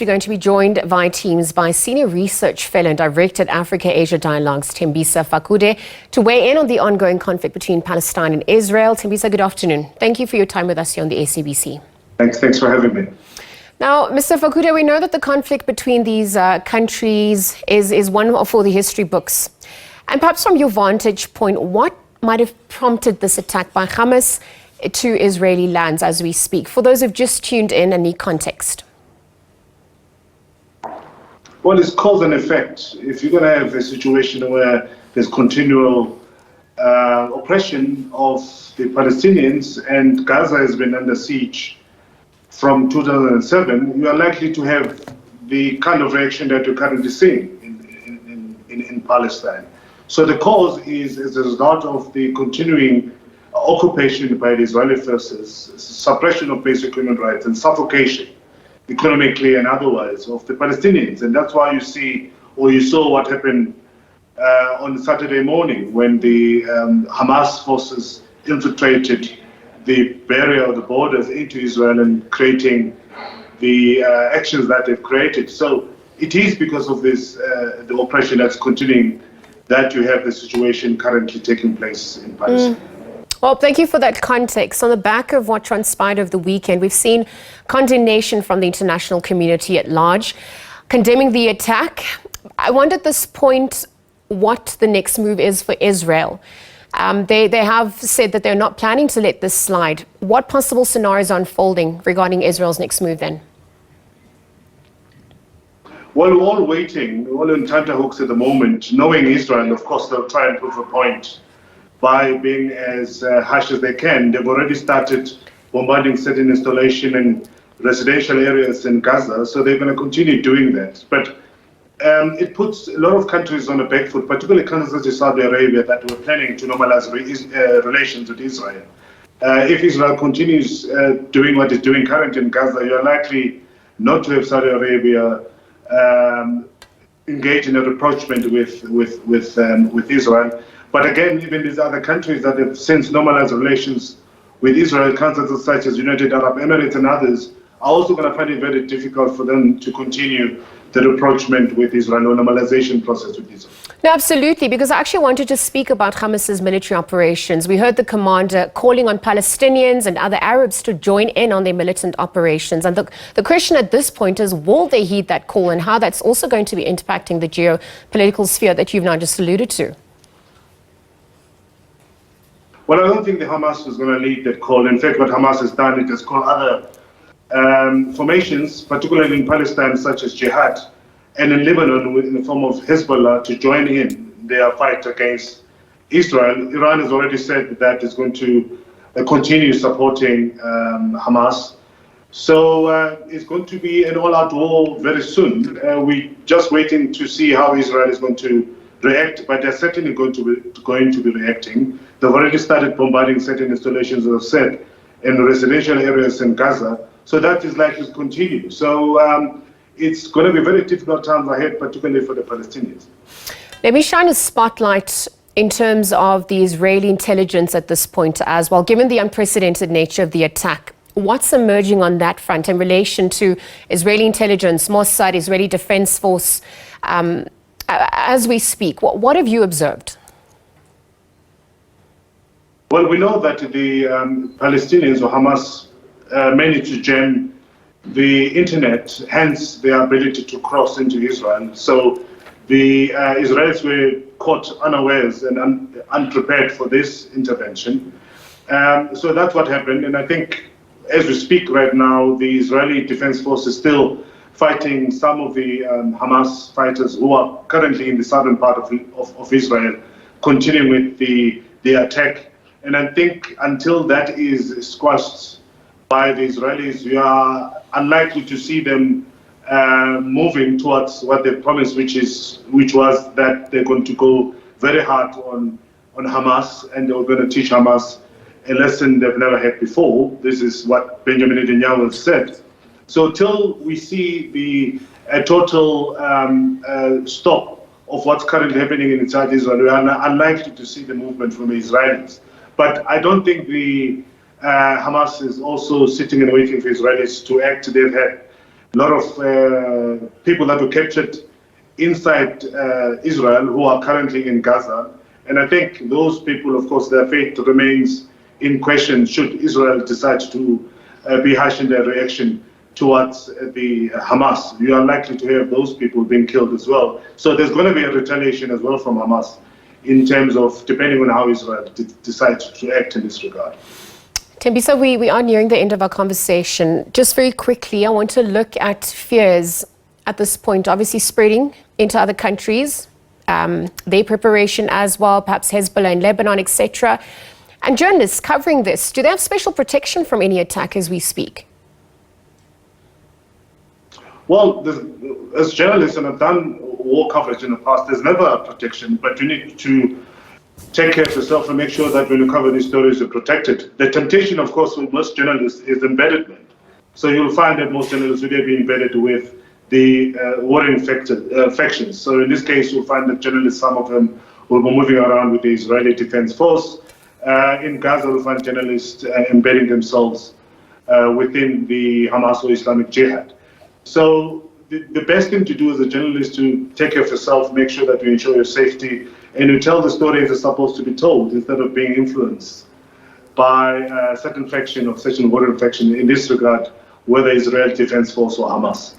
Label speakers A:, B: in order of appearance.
A: We're going to be joined via Teams by Senior Research Fellow and Director at Africa-Asia Dialogues, Thembisa Fakude, to weigh in on the ongoing conflict between Palestine and Israel. Thembisa, good afternoon. Thank you for your time with us here on the SABC.
B: Thanks for having me.
A: Now, Mr. Fakude, we know that the conflict between these countries is one for the history books. And perhaps from your vantage point, what might have prompted this attack by Hamas to Israeli lands as we speak, for those who've just tuned in and need context?
B: Well, it's cause and effect. If you're going to have a situation where there's continual oppression of the Palestinians and Gaza has been under siege from 2007, you are likely to have the kind of reaction that you're currently seeing in Palestine. So the cause is as a result of the continuing occupation by the Israeli forces, suppression of basic human rights and suffocation, economically and otherwise, of the Palestinians. And that's why you see, or you saw what happened on Saturday morning when the Hamas forces infiltrated the barrier of the borders into Israel and creating the actions that they've created. So it is because of this, the oppression that's continuing, that you have the situation currently taking place in Palestine.
A: Well, thank you for that context. On the back of what transpired over the weekend, we've seen condemnation from the international community at large, condemning the attack. I wonder at this point what the next move is for Israel. They have said that they're not planning to let this slide. What possible scenarios are unfolding regarding Israel's next move then?
B: Well, we're all waiting, we're all in tenterhooks at the moment, knowing Israel. Of course, they'll try and prove a point by being as harsh as they can. They've already started bombarding certain installation and residential areas in Gaza, so they're going to continue doing that. But it puts a lot of countries on the back foot, particularly countries such as Saudi Arabia that were planning to normalize relations with Israel. If Israel continues doing what it's doing currently in Gaza, you're likely not to have Saudi Arabia engage in a rapprochement with Israel. But again, even these other countries that have since normalized relations with Israel, countries such as United Arab Emirates and others, are also going to find it very difficult for them to continue the rapprochement with Israel or normalization process with Israel.
A: No, absolutely, because I actually wanted to speak about Hamas's military operations. We heard the commander calling on Palestinians and other Arabs to join in on their militant operations. And the question at this point is, will they heed that call, and how that's also going to be impacting the geopolitical sphere that you've now just alluded to?
B: Well, I don't think the Hamas was going to lead that call. In fact, what Hamas has done, it has called other formations, particularly in Palestine, such as Jihad, and in Lebanon, in the form of Hezbollah, to join in their fight against Israel. Iran has already said that it's going to continue supporting Hamas. So it's going to be an all-out war very soon. We're just waiting to see how Israel is going to react, but they're certainly going to be reacting. They've already started bombarding certain installations, as I've said, in residential areas in Gaza. So that is likely to continue. So it's going to be very difficult times ahead, particularly for the Palestinians.
A: Let me shine a spotlight in terms of the Israeli intelligence at this point as well, given the unprecedented nature of the attack. What's emerging on that front in relation to Israeli intelligence, Mossad, Israeli Defense Force, as we speak? What have you observed?
B: Well, we know that the Palestinians or Hamas managed to jam the internet, hence their ability to cross into Israel. So the Israelis were caught unawares and unprepared for this intervention. So that's what happened. And I think as we speak right now, the Israeli Defense Force is still fighting some of the Hamas fighters who are currently in the southern part of Israel, continuing with the attack. And I think until that is squashed by the Israelis, we are unlikely to see them moving towards what they promised, which was that they're going to go very hard on Hamas, and they're going to teach Hamas a lesson they've never had before. This is what Benjamin Netanyahu said. So till we see the total stop of what's currently happening inside Israel, we are unlikely to see the movement from the Israelis. But I don't think the Hamas is also sitting and waiting for Israelis to act. They've had a lot of people that were captured inside Israel who are currently in Gaza. And I think those people, of course, their fate remains in question should Israel decide to be harsh in their reaction towards the Hamas. You are likely to have those people being killed as well. So there's going to be a retaliation as well from Hamas in terms of depending on how Israel decides to act in this regard.
A: Thembisa, we are nearing the end of our conversation. Just very quickly, I want to look at fears at this point, obviously spreading into other countries, their preparation as well, perhaps Hezbollah in Lebanon, etc. And journalists covering this, do they have special protection from any attack as we speak?
B: Well, as journalists, and I've done war coverage in the past, there's never a protection, but you need to take care of yourself and make sure that when you cover these stories, you're protected. The temptation, of course, for most journalists is embeddedment. So you'll find that most journalists will be embedded with the warring factions. So in this case, you'll find that journalists, some of them, will be moving around with the Israeli Defense Force. In Gaza, you'll find journalists embedding themselves within the Hamas or Islamic Jihad. So the best thing to do as a journalist is to take care of yourself, make sure that you ensure your safety, and you tell the story as it's supposed to be told instead of being influenced by a certain faction or certain warring faction in this regard, whether Israel Defense Force or Hamas.